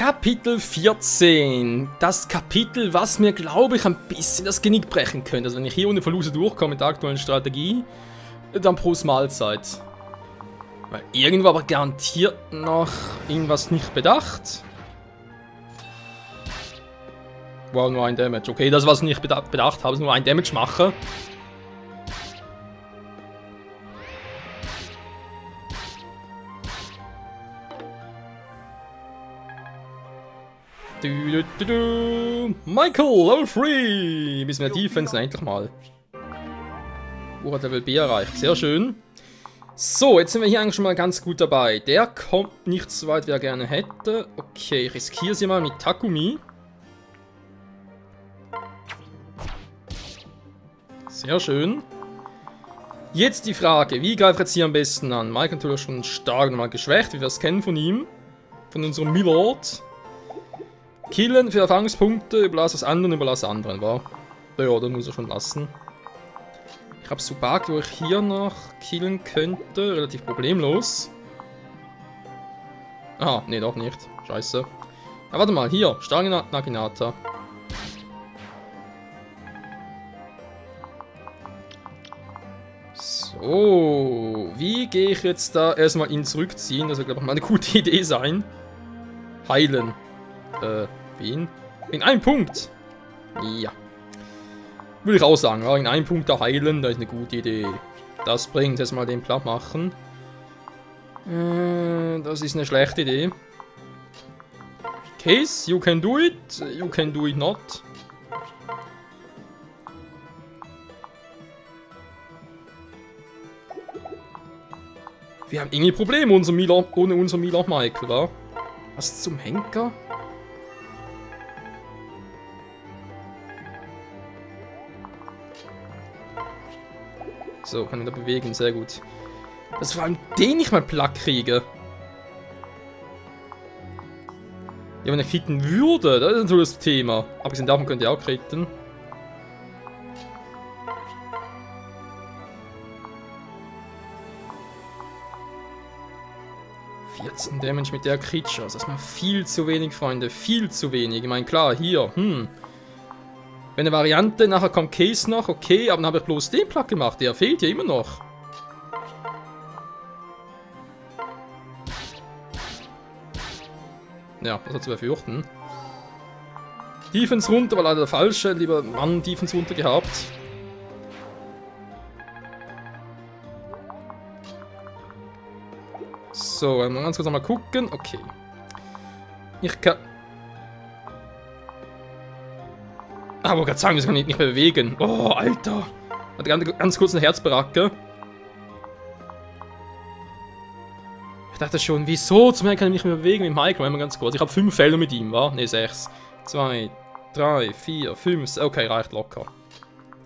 Kapitel 14. Das Kapitel, was mir, glaube ich, ein bisschen das Genick brechen könnte. Also wenn ich hier ohne Verluste durchkomme mit der aktuellen Strategie, dann Prost Mahlzeit. Weil irgendwo aber garantiert noch irgendwas nicht bedacht. Wow, nur ein Damage. Okay, das, was ich nicht bedacht habe, ist nur ein Damage machen. Michael, Level 3! Bis wir Defense endlich mal. Hat Level B erreicht. Sehr schön. So, jetzt sind wir hier eigentlich schon mal ganz gut dabei. Der kommt nicht so weit, wie er gerne hätte. Okay, ich riskiere sie mal mit Takumi. Sehr schön. Jetzt die Frage, wie greife ich jetzt hier am besten an? Mike natürlich schon stark nochmal geschwächt, wie wir es kennen von ihm. Von unserem Milord. Killen für Erfahrungspunkte, überlass das anderen, überlass anderen, wa? Ja, dann muss er schon lassen. Ich habe Subaki, wo ich hier noch killen könnte, relativ problemlos. Aha, nee, doch nicht. Scheiße. Ah, warte mal, hier, starke Naginata. So, wie gehe ich jetzt da erstmal ihn zurückziehen? Das wird, glaube ich, mal eine gute Idee sein. Heilen. Wen? In einem Punkt. Ja. Würde ich auch sagen, ja, in einem Punkt da heilen, das ist eine gute Idee. Das bringt jetzt mal den platt machen. Das ist eine schlechte Idee. Case, you can do it not. Wir haben irgendwie Probleme ohne unser Milord Michael, wa? Was zum Henker? So, kann ich da bewegen, sehr gut. Dass vor allem den nicht mal platt kriege. Ja, wenn er kritten würde, das ist natürlich das Thema. Abgesehen davon könnte er auch kritten. Damage mit der Creature. Das ist mal viel zu wenig, Freunde. Viel zu wenig. Ich meine, klar, hier, Wenn eine Variante, nachher kommt Case noch, okay, aber dann habe ich bloß den Plug gemacht. Der fehlt ja immer noch. Ja, das hat zu befürchten. Defense runter, war leider der falsche. Lieber Mann, Defense runter gehabt. So, mal ganz kurz nochmal gucken. Okay. Ich kann... Ah, wollte gerade sagen, wir können ihn nicht mehr bewegen. Oh, Alter. Hat ganz kurz eine Herzbaracke. Ich dachte schon, wieso zum Herrn kann ich mich nicht mehr bewegen mit Michael? Mal ganz kurz. Ich habe 5 Felder mit ihm, wa? Ne, 6. 2, 3, 4, 5. Okay, reicht locker.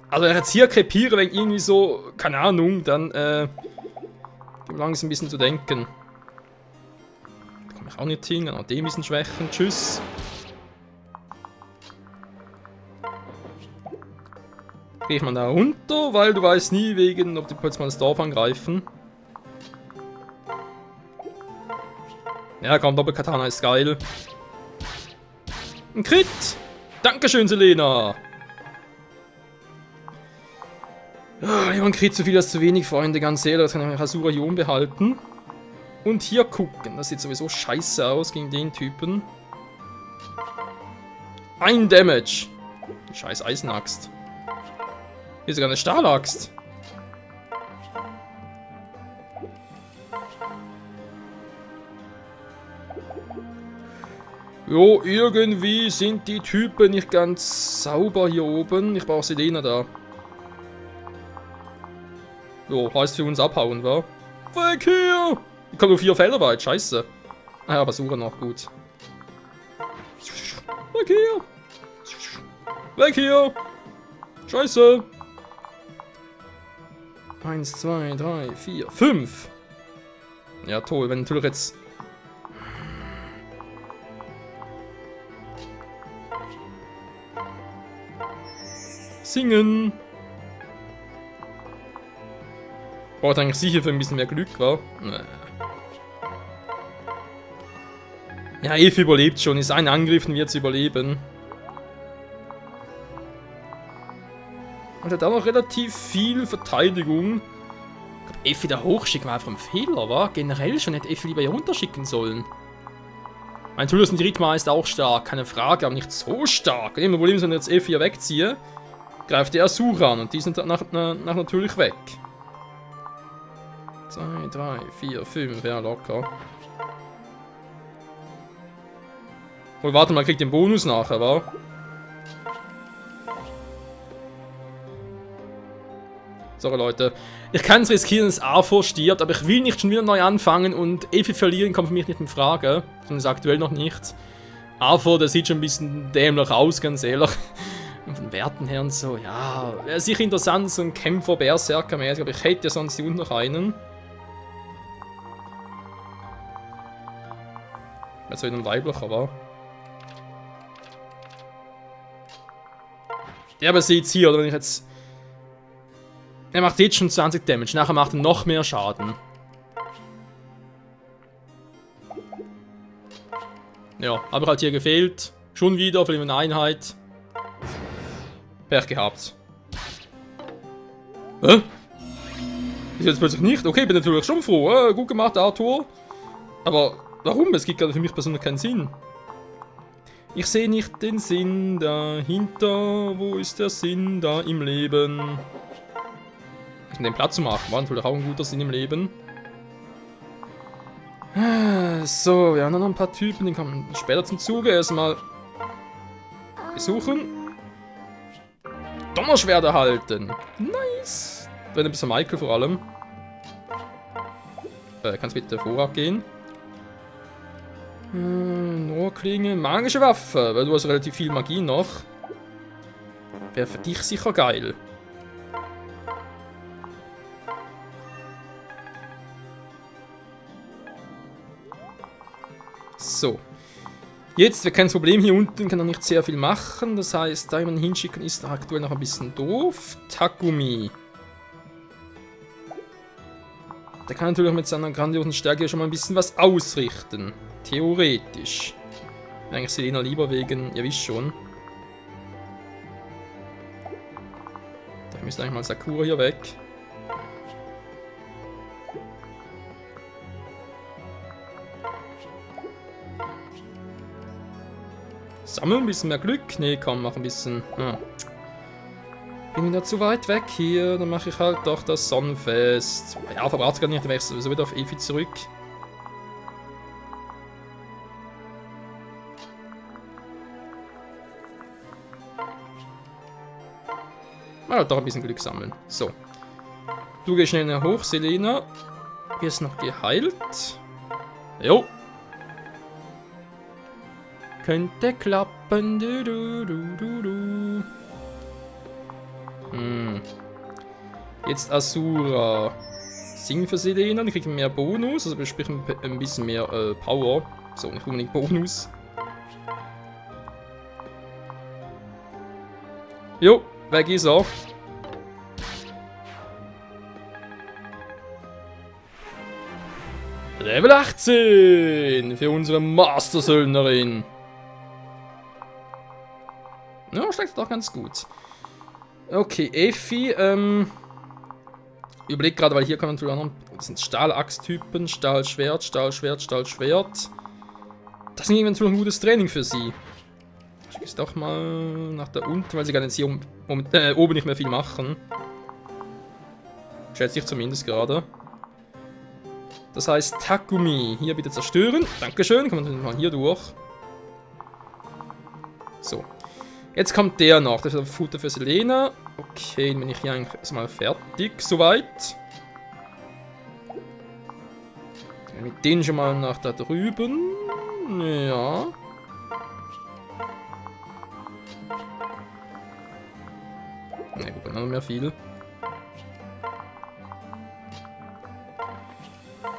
Also, er hat hier krepieren, wenn irgendwie so, keine Ahnung, dann, gibt langsam ein bisschen zu denken. Da komme ich auch nicht hin, an dem ein bisschen schwächen. Tschüss. Gehe ich mal da runter, weil du weißt nie wegen, ob die plötzlich mal das Dorf angreifen. Ja, komm, Doppelkatana ist geil. Ein Crit! Dankeschön, Selena! Ja, ein Crit zu viel als zu wenig, Freunde, ganz ehrlich. Das kann ich Asura hier behalten. Und hier gucken. Das sieht sowieso scheiße aus gegen den Typen. 1 Damage. Die scheiß Eisenaxt. Hier ist sogar eine Stahlaxt. Jo, irgendwie sind die Typen nicht ganz sauber hier oben. Ich brauche Selena da. Jo, heißt für uns abhauen, wa? Weg hier! Ich komme nur 4 Felder weit, scheiße. Ah ja, aber suche noch, gut. Weg hier! Weg hier! Scheiße! 1, 2, 3, 4, 5! Ja, toll, wenn natürlich jetzt... Singen! Braucht eigentlich sicher für ein bisschen mehr Glück, wa? Ja, Effi überlebt schon. Ist ein Angriff und wird sie überleben. Und hat auch noch relativ viel Verteidigung. Ich glaube, Effi da hochschicken war einfach ein Fehler, wa? Generell schon hätte Effi lieber hier runterschicken sollen. Mein Julius und die Ritma ist auch stark, keine Frage, aber nicht so stark. Im Problem ist, wenn ich jetzt Effi hier wegziehe, greift der Asura an und die sind nach natürlich weg. 2, 3, 4, 5, ja locker. Oh, warte mal, kriegt den Bonus nachher, wa? Sorry Leute, ich kann es riskieren, dass Arthur stirbt, aber ich will nicht schon wieder neu anfangen und Effi verlieren kommt für mich nicht in Frage. Zumindest aktuell noch nicht. Arthur, der sieht schon ein bisschen dämlich aus, ganz ehrlich. Und von Werten her und so, ja, wäre sicher interessant, so ein Kämpfer, Berserker-mäßig, aber ich hätte ja sonst hier unten noch einen. Wäre so ein weiblicher, war. Der aber sieht's hier, oder wenn ich jetzt... Er macht jetzt schon 20 Damage, nachher macht er noch mehr Schaden. Ja, aber halt hier gefehlt. Schon wieder, verlieren eine Einheit. Pech gehabt. Hä? Ist jetzt plötzlich nicht? Okay, bin natürlich schon froh. Gut gemacht, Arthur. Aber warum? Es gibt gerade für mich persönlich keinen Sinn. Ich sehe nicht den Sinn dahinter. Wo ist der Sinn da im Leben? Den Platz zu machen, war natürlich auch ein guter Sinn im Leben. So, wir haben noch ein paar Typen, die kommen später zum Zuge. Erstmal besuchen. Donnerschwert erhalten. Nice. Wenn ein bisschen Michael vor allem. Kannst bitte Vorrat gehen. Rohrklinge, magische Waffe, weil du hast relativ viel Magie noch. Wäre für dich sicher geil. So. Jetzt, wir kein Problem, hier unten kann er nicht sehr viel machen. Das heißt, da jemanden hinschicken ist aktuell noch ein bisschen doof. Takumi. Der kann natürlich mit seiner grandiosen Stärke schon mal ein bisschen was ausrichten. Theoretisch. Eigentlich Selena lieber wegen, ihr wisst schon. Da müsste eigentlich mal Sakura hier weg. Sammeln, ein bisschen mehr Glück. Nee, komm, mach ein bisschen. Bin wieder zu weit weg hier. Dann mache ich halt doch das Sonnenfest. Ja, verbraucht gar nicht, dann wäre ich sowieso wieder auf Effi zurück. Mal halt doch ein bisschen Glück sammeln. So. Du gehst schnell hoch, Selena. Hier ist noch geheilt. Jo. Könnte klappen. Jetzt Asura. Sing für Selena, die kriegen mehr Bonus, also wir sprechen ein bisschen mehr Power. So, nicht unbedingt Bonus. Jo, weg ist er. Level 18 für unsere Master-Söldnerin. Ja, schlägt doch ganz gut. Okay, Effi, überlegt gerade, weil hier kann man natürlich auch noch. Das sind Stahlachstypen, Stahlschwert, Stahlschwert, Stahlschwert. Das ist eventuell ein gutes Training für sie. Ich schicke es doch mal nach da unten, weil sie gar jetzt hier oben nicht mehr viel machen. Schätze ich zumindest gerade. Das heißt, Takumi, hier bitte zerstören. Dankeschön, kommen wir mal hier durch. So. Jetzt kommt der noch, das ist der Futter für Selena. Okay, dann bin ich hier eigentlich erstmal fertig, soweit. Mit denen schon mal nach da drüben. Ja. Ne, gut, dann noch mehr viel.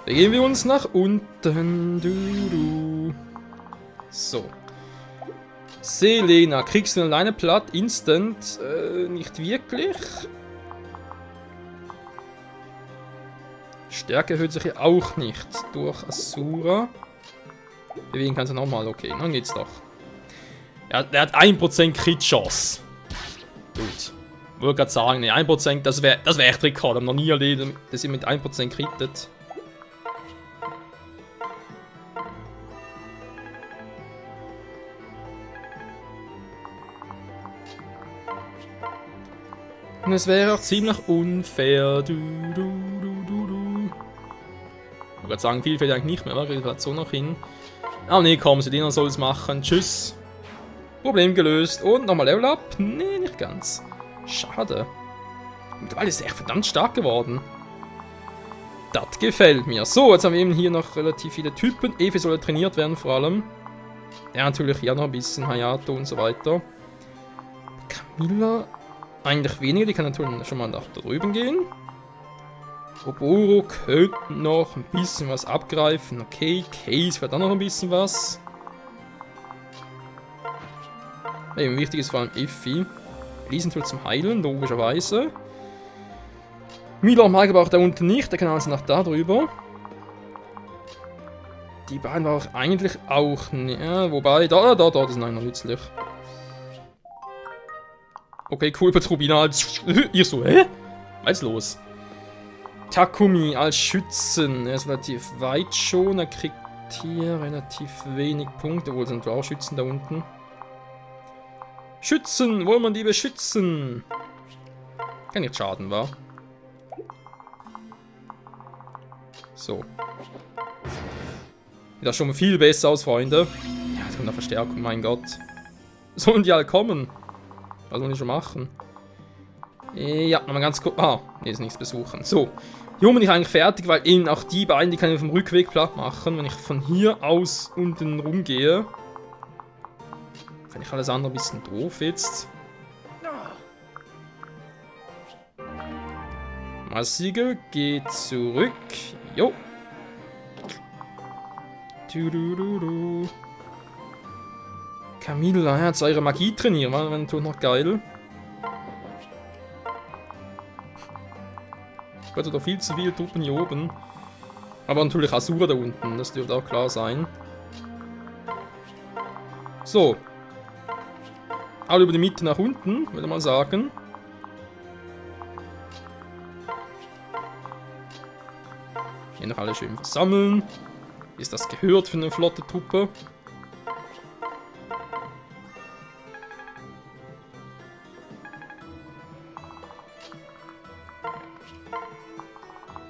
Begeben wir uns nach unten. So. Selena, kriegst du alleine platt? Instant? Nicht wirklich. Stärke erhöht sich hier auch nicht durch Asura. Bewegen kannst du nochmal, okay, dann geht's doch. Ja, der hat 1% Crit-Chance. Gut. Wollte gerade sagen, ne, 1%, das wär echt Rekord. Ich hab noch nie erlebt, dass ihr mit 1% crittet. Und es wäre auch ziemlich unfair. Ich wollte gerade sagen, viel fällt eigentlich nicht mehr, aber geht gerade so noch hin. Ah ne, komm, Selena soll es machen. Tschüss. Problem gelöst. Und nochmal Level Up? Nee, nicht ganz. Schade. Mittlerweile ist er echt verdammt stark geworden. Das gefällt mir. So, jetzt haben wir eben hier noch relativ viele Typen. Evi soll trainiert werden vor allem. Ja, natürlich hier noch ein bisschen Hayato und so weiter. Camilla eigentlich weniger, die kann natürlich schon mal nach da drüben gehen. Oboro könnte noch ein bisschen was abgreifen. Okay, Case wird auch noch ein bisschen was. Eben wichtig ist vor allem Effi. Elisentool zum Heilen, logischerweise. Mila mag aber auch da unten nicht, der kann also nach da drüber. Die beiden war auch eigentlich auch nicht. Ja, wobei, da, das ist noch nützlich. Okay, cool, Petrubina. Ihr so, hä? Was ist los? Takumi als Schützen. Er ist relativ weit schon. Er kriegt hier relativ wenig Punkte. Obwohl, sind auch Schützen da unten. Schützen! Wollen wir die beschützen? Kann nicht schaden, wa? So. Sieht das schon viel besser aus, Freunde. Ja, jetzt kommt eine Verstärkung, mein Gott. Sollen die alle kommen? Was sollen die schon machen? Ja, nochmal ganz kurz. Ah, nee, ist nichts besuchen. So. Hier bin ich eigentlich fertig, weil eben auch die beiden, die kann ich auf dem Rückweg platt machen. Wenn ich von hier aus unten rumgehe. Finde ich alles andere ein bisschen doof jetzt. Massiegel geht zurück. Jo. Camilla, ja, jetzt eure Magie trainieren, war dann tut noch geil. Also doch viel zu viele Truppen hier oben. Aber natürlich Asura da unten, das dürfte auch klar sein. So. Alle über die Mitte nach unten, würde ich mal sagen. Hier noch alle schön versammeln. Ist das gehört für eine flotte Truppe?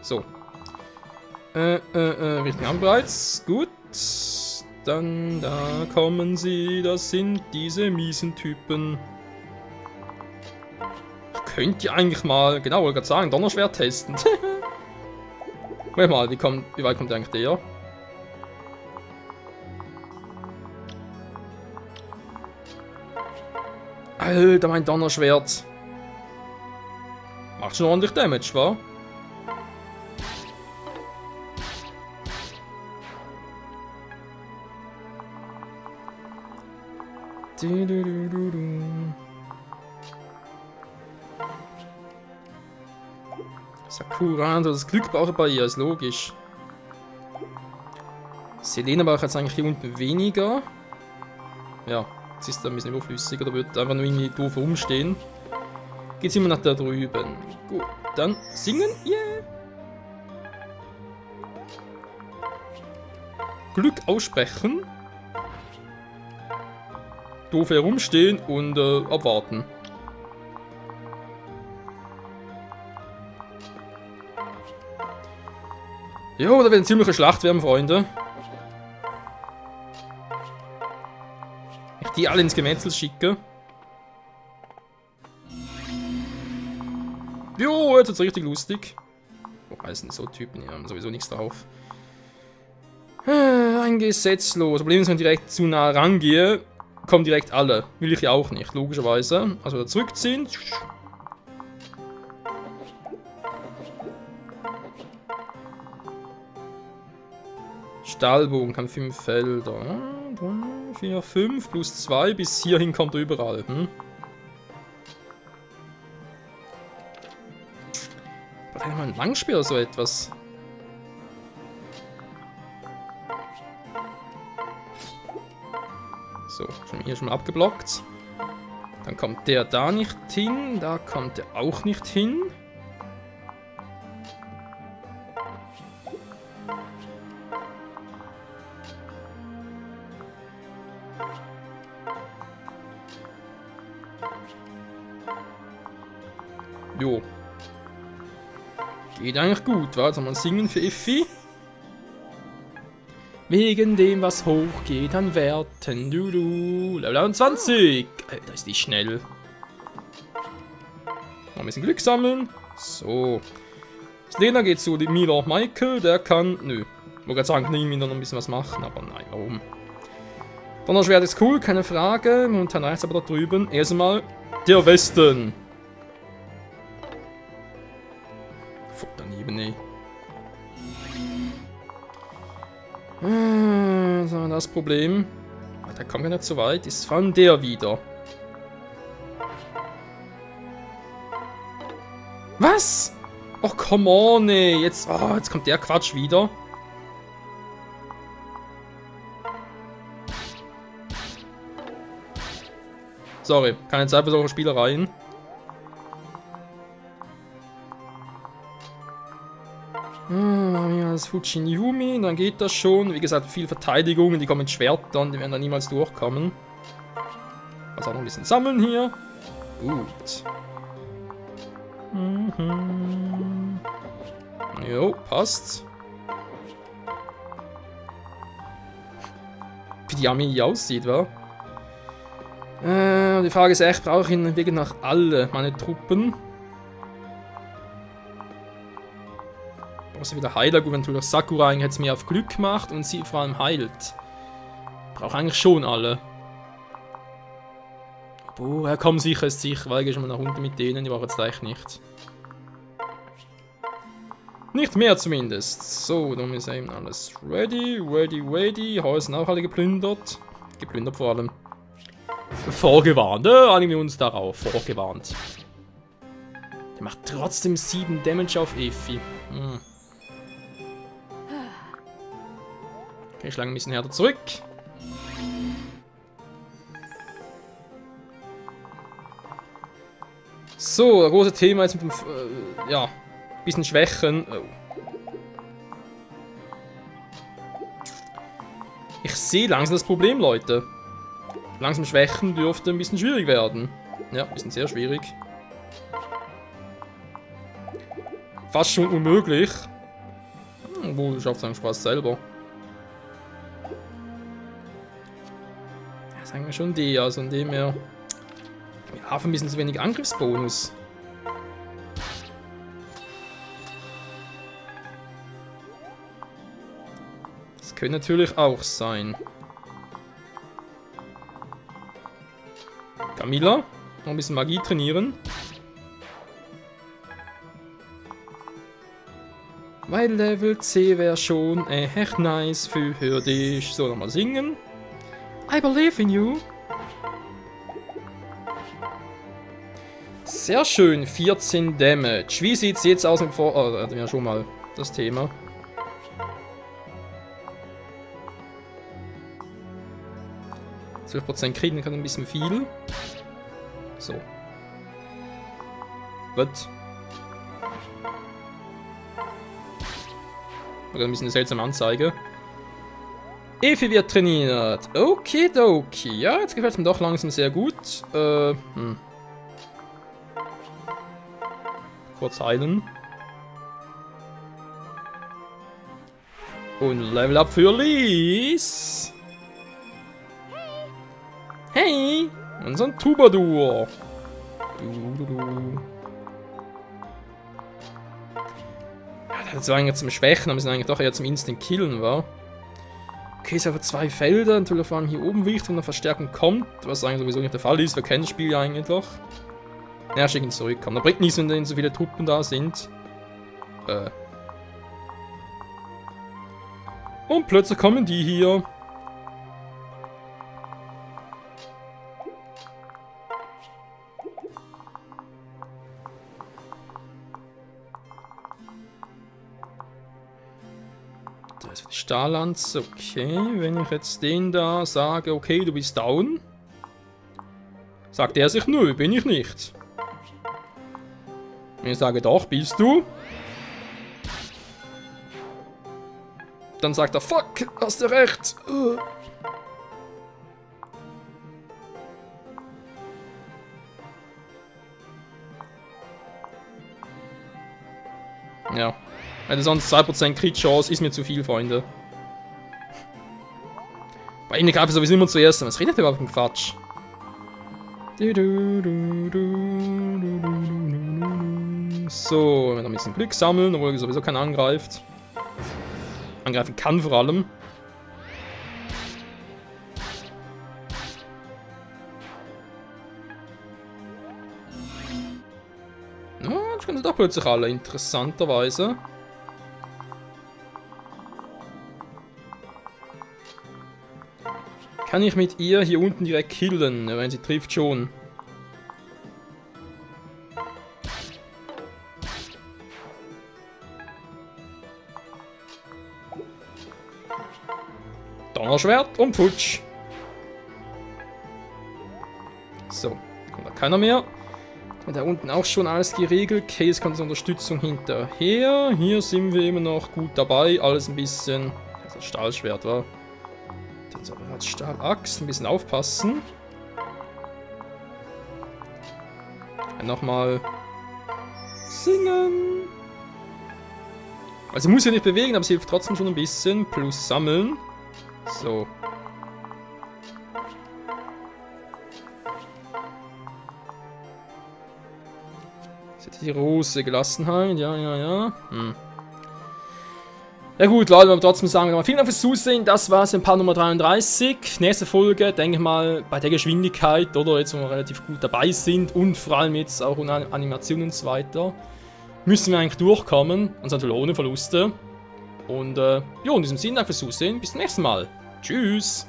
So. Richtung haben bereits. Gut. Dann, da kommen sie. Das sind diese miesen Typen. Könnt ihr eigentlich mal, genau, wollte gerade sagen, Donnerschwert testen. Moment mal, wie weit kommt eigentlich der? Alter, mein Donnerschwert. Macht schon ordentlich Damage, wa? Sakura, das Glück braucht er bei ihr, ist logisch. Selena braucht jetzt eigentlich hier unten weniger. Ja, jetzt ist er ein bisschen überflüssig oder wird einfach nur irgendwie doof rumstehen. Geht's immer nach da drüben. Gut, dann singen, yeah! Glück aussprechen. Doof herumstehen und abwarten. Jo, da wird eine ziemliche Schlacht werden, Freunde. Ich die alle ins Gemetzel schicke. Jo, jetzt wird's richtig lustig. Wobei sind so Typen, die haben sowieso nichts drauf. Ein Gesetzlos. Problem ist, wenn ich direkt zu nah rangehe, kommen direkt alle. Will ich ja auch nicht, logischerweise. Also wieder zurückziehen. Stahlbogen kann 5 Felder. 3, 4, 5 plus 2. Bis hierhin kommt er überall. Was hat mal ein Langspiel oder so etwas? So, hier schon mal abgeblockt. Dann kommt der da nicht hin. Da kommt der auch nicht hin. Jo. Geht eigentlich gut, wa? Soll man singen für Effi? Wegen dem, was hochgeht an Werten. Du. Level 21. Alter, ist die schnell. Noch ein bisschen Glück sammeln. So. Lena geht zu Mila Michael. Der kann. Nö. Ich wollte gerade sagen, kann ich noch ein bisschen was machen, aber nein, warum? Donnerschwert ist cool, keine Frage. Momentan reicht es aber da drüben. Erstmal der Westen. Fuck, daneben, ey. Was war das Problem? Der kommt ja nicht so weit. Ist vor allem der wieder. Was? Oh, come on, ey. Jetzt kommt der Quatsch wieder. Sorry, keine Zeit für solche Spielereien. Haben wir das Fujin-Yumi, dann geht das schon. Wie gesagt, viel Verteidigung, die kommen mit Schwertern, die werden da niemals durchkommen. Also auch noch ein bisschen sammeln hier. Gut. Jo, passt. Wie die Armee hier aussieht, wa? Die Frage ist echt, brauche ich in Wegen nach alle meine Truppen? Brauchst du wieder Heiler? Gut, wenn natürlich Sakura eigentlich jetzt mehr auf Glück macht und sie vor allem heilt. Brauche eigentlich schon alle. Boah, ja, komm, sicher ist sicher, weil ich schon mal nach unten mit denen, die brauche jetzt gleich nicht. Nicht mehr zumindest. So, dann ist eben alles ready. Häuser sind auch alle geplündert. Geplündert vor allem. Vorgewarnt, einigen wir uns darauf. Vorgewarnt. Der macht trotzdem 7 Damage auf Effi. Okay, ich schlage ein bisschen härter zurück. So, das große Thema jetzt mit dem, ja, bisschen Schwächen. Oh. Ich sehe langsam das Problem, Leute. Langsam Schwächen dürfte ein bisschen schwierig werden. Ja, ein bisschen sehr schwierig. Fast schon unmöglich. Obwohl, du schaffst eigentlich Spaß selber. Das sagen wir schon die, also in dem her. Wir haben ein bisschen zu wenig Angriffsbonus. Das könnte natürlich auch sein. Camilla, noch ein bisschen Magie trainieren. Weil Level C wäre schon echt nice für dich. So, nochmal singen. I believe in you. Sehr schön, 14 Damage. Wie sieht es jetzt aus mit hatten wir ja schon mal das Thema. %12% kriegen kann ein bisschen viel. So. Gut. Oder ein bisschen eine seltsame Anzeige. Effi wird trainiert. Okidoki. Ja, jetzt gefällt es mir doch langsam sehr gut. Kurz heilen. Und Level Up für Lies. Hey! Unseren Troubadour. Ja, das war eigentlich zum Schwächen, aber wir sind eigentlich doch eher zum Instant Killen, wa? Okay, ist aber 2 Felder, natürlich vor allem hier oben wichtig, wenn eine Verstärkung kommt, was eigentlich sowieso nicht der Fall ist, wir kennen das Spiel ja eigentlich doch. Ja, schicken zurückkommen. Da bringt nichts, wenn so viele Truppen da sind. Und plötzlich kommen die hier. Also für die Stahllanze, okay. Wenn ich jetzt den da sage, okay, du bist down, sagt er sich, nö, bin ich nicht. Wenn ich sage, doch, bist du, dann sagt er, fuck, hast du recht. Ja. Hätte sonst 2% Crit-Chance, ist mir zu viel, Freunde. Bei ihnen greife ich sowieso immer zuerst an. Was redet ihr überhaupt für Quatsch? So, wir noch ein bisschen Glück sammeln, obwohl sowieso keiner angreift. Angreifen kann vor allem. Ja, das können doch plötzlich alle, interessanterweise. Kann ich mit ihr hier unten direkt killen, wenn sie trifft schon. Donnerschwert und Putsch. So, kommt da keiner mehr. Da unten auch schon alles geregelt. Case kommt als Unterstützung hinterher. Hier sind wir immer noch gut dabei. Alles ein bisschen. Also Stahlschwert war. Den soll man als Stahlaxt ein bisschen aufpassen. Nochmal singen. Also muss ja nicht bewegen, aber es hilft trotzdem schon ein bisschen. Plus sammeln. So. Die Rose, Gelassenheit, ja. Ja gut, Leute, aber trotzdem sagen wir mal vielen Dank fürs Zusehen. Das war es in Part Nummer 33. Nächste Folge, denke ich mal, bei der Geschwindigkeit, oder jetzt, wo wir relativ gut dabei sind und vor allem jetzt auch ohne Animationen und so weiter, müssen wir eigentlich durchkommen, und natürlich ohne Verluste. Und ja, in diesem Sinne, danke fürs Zusehen. Bis zum nächsten Mal. Tschüss.